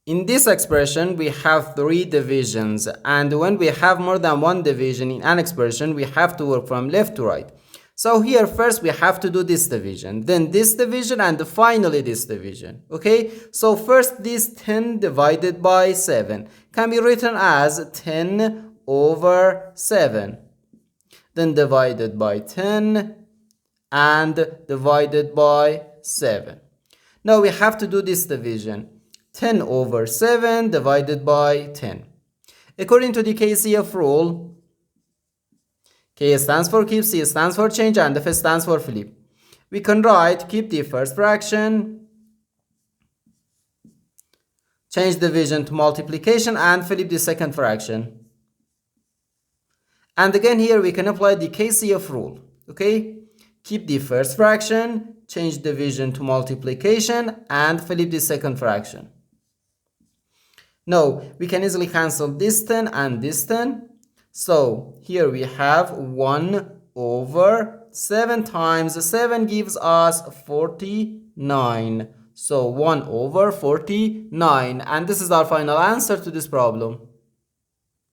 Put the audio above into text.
In this expression, we have 3 divisions, and when we have more than one division in an expression, we have to work from left to right. So here first we have to do this division, then this division, and finally this division. Okay, so first this 10 divided by 7 can be written as 10 over 7, then divided by 10 and divided by 7. Now we have to do this division. 10 over 7 divided by 10. According to the KCF rule, K stands for keep, C stands for change, and F stands for flip. We can write keep the first fraction, change division to multiplication, and flip the second fraction. And again here we can apply the KCF rule. Okay, keep the first fraction, change division to multiplication, and flip the second fraction. Now we can easily cancel this 10 and this 10. So here we have 1 over 7 times 7 gives us 49. So 1 over 49. And this is our final answer to this problem.